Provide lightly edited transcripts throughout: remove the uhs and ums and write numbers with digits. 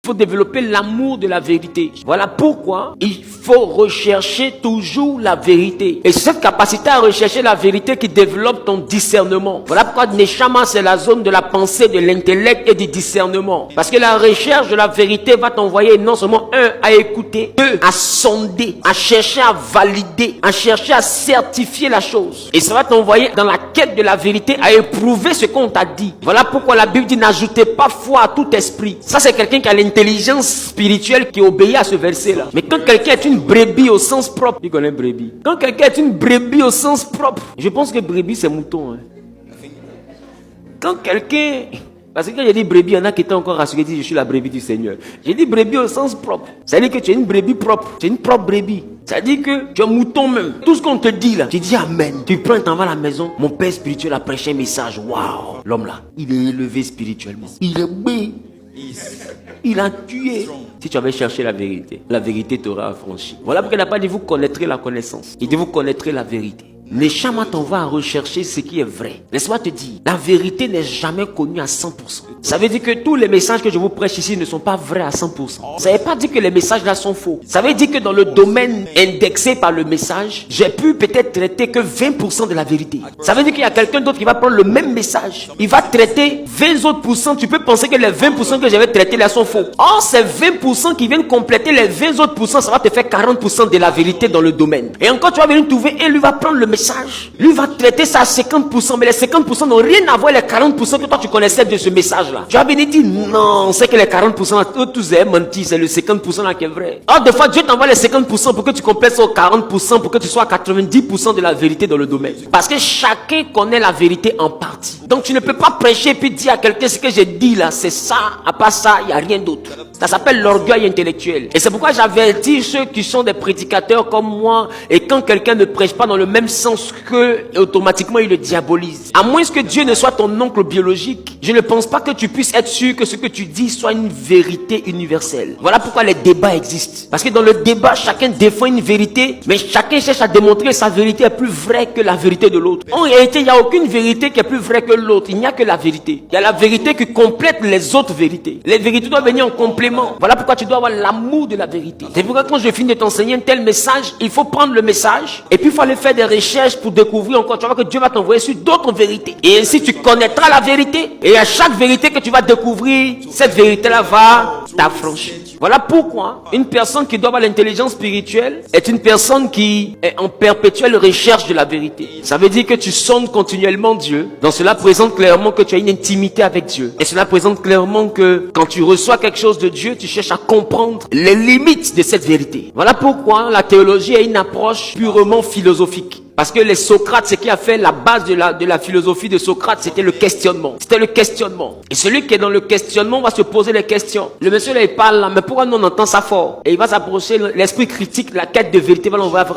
faut développer l'amour de la vérité. Voilà pourquoi il faut rechercher toujours la vérité. Et c'est cette capacité à rechercher la vérité qui développe ton discernement. Voilà pourquoi Neshama, c'est la zone de la pensée, de l'intellect et du discernement. Parce que la recherche de la vérité va t'envoyer non seulement à écouter, à sonder, à chercher à valider, à chercher à certifier la chose. Et ça va t'envoyer dans la quête de la vérité à éprouver ce qu'on t'a dit. Voilà pourquoi la Bible dit n'ajoutez pas foi à tout esprit. Ça, c'est quelqu'un qui a l'intelligence spirituelle qui obéit à ce verset-là. Mais quand quelqu'un est une brebis au sens propre, tu connais brebis. Quand quelqu'un est une brebis au sens propre, je pense que brebis c'est mouton. Quand quelqu'un... Parce que quand j'ai dit brebis, il y en a qui étaient encore rassurés, disent je suis la brebis du Seigneur. J'ai dit brebis au sens propre. C'est-à-dire que tu es une brebis propre. Tu es une propre brebis. C'est-à-dire que tu es un mouton même. Tout ce qu'on te dit là, tu dis amen. Tu prends, t'en vas à la maison. Mon père spirituel a prêché un message. Waouh! L'homme là, il est élevé spirituellement. Il est bé. Il a tué. Si tu avais cherché la vérité t'aura affranchi. Voilà pourquoi il n'a pas dit vous connaîtrez la connaissance. Il dit vous connaîtrez la vérité. Neshama t'envoie à rechercher ce qui est vrai. Laisse-moi te dire, la vérité n'est jamais connue à 100%. Ça veut dire que tous les messages que je vous prêche ici ne sont pas vrais à 100%. Ça ne veut pas dire que les messages là sont faux. Ça veut dire que dans le domaine indexé par le message, j'ai pu peut-être traiter que 20% de la vérité. Ça veut dire qu'il y a quelqu'un d'autre qui va prendre le même message. Il va traiter 20 autres pourcents. Tu peux penser que les 20% que j'avais traités là sont faux. Or, ces 20% qui viennent compléter les 20 autres pourcents, ça va te faire 40% de la vérité dans le domaine. Et encore, tu vas venir trouver un, lui va prendre le message. Lui va traiter ça à 50%, mais les 50% n'ont rien à voir avec les 40% que toi tu connaissais de ce message-là. Tu vas venir dire, non, c'est que les 40%, eux tous ont menti, c'est le 50% là qui est vrai. Or, des fois, Dieu t'envoie les 50% pour que tu complètes aux 40%, pour que tu sois à 90% de la vérité dans le domaine. Parce que chacun connaît la vérité en partie. Donc, tu ne peux pas prêcher et puis dire à quelqu'un ce que j'ai dit là, c'est ça, à part ça, il n'y a rien d'autre. Ça s'appelle l'orgueil intellectuel. Et c'est pourquoi j'avertis ceux qui sont des prédicateurs comme moi, et quand quelqu'un ne prêche pas dans le même sens que automatiquement il le diabolise. À moins que Dieu ne soit ton oncle biologique, je ne pense pas que tu puisses être sûr que ce que tu dis soit une vérité universelle. Voilà pourquoi les débats existent. Parce que dans le débat, chacun défend une vérité, mais chacun cherche à démontrer que sa vérité est plus vraie que la vérité de l'autre. En réalité, il n'y a aucune vérité qui est plus vraie que l'autre. Il n'y a que la vérité. Il y a la vérité qui complète les autres vérités. Les vérités doivent venir en complément. Voilà pourquoi tu dois avoir l'amour de la vérité. C'est pourquoi quand je finis de t'enseigner un tel message, il faut prendre le message et puis il faut aller faire des recherches pour découvrir encore. Tu vas voir que Dieu va t'envoyer sur d'autres vérités. Et ainsi tu connaîtras la vérité. Et à chaque vérité que tu vas découvrir, cette vérité-là va t'affranchir. Voilà pourquoi une personne qui doit avoir l'intelligence spirituelle est une personne qui est en perpétuelle recherche de la vérité. Ça veut dire que tu sondes continuellement Dieu. Donc cela présente clairement que tu as une intimité avec Dieu. Et cela présente clairement que quand tu reçois quelque chose de Dieu, tu cherches à comprendre les limites de cette vérité. Voilà pourquoi la théologie a une approche purement philosophique. Parce que les Socrates, ce qui a fait la base de la philosophie de Socrate, c'était le questionnement. C'était le questionnement. Et celui qui est dans le questionnement va se poser les questions. Le monsieur là, il parle là, mais pourquoi nous on entend ça fort? Et il va s'approcher, l'esprit critique, la quête de vérité va l'envoyer.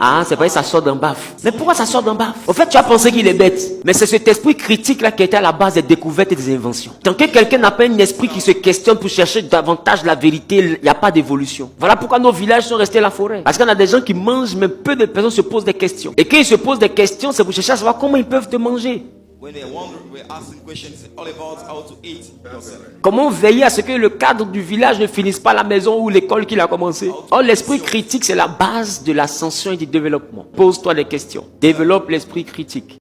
Ah, c'est pas ça sort d'un baf. Mais pourquoi ça sort d'un baf? Au fait, tu as pensé qu'il est bête. Mais c'est cet esprit critique là qui était à la base des découvertes et des inventions. Tant que quelqu'un n'a pas un esprit qui se questionne pour chercher davantage la vérité, il n'y a pas d'évolution. Voilà pourquoi nos villages sont restés la forêt. Parce qu'il y en a des gens qui mangent, mais peu de personnes se posent des questions. Et quand ils se posent des questions, c'est pour chercher à savoir comment ils peuvent te manger. Comment veiller à ce que le cadre du village ne finisse pas la maison ou l'école qu'il a commencé? Or, l'esprit critique, c'est la base de l'ascension et du développement. Pose-toi des questions. Développe l'esprit critique.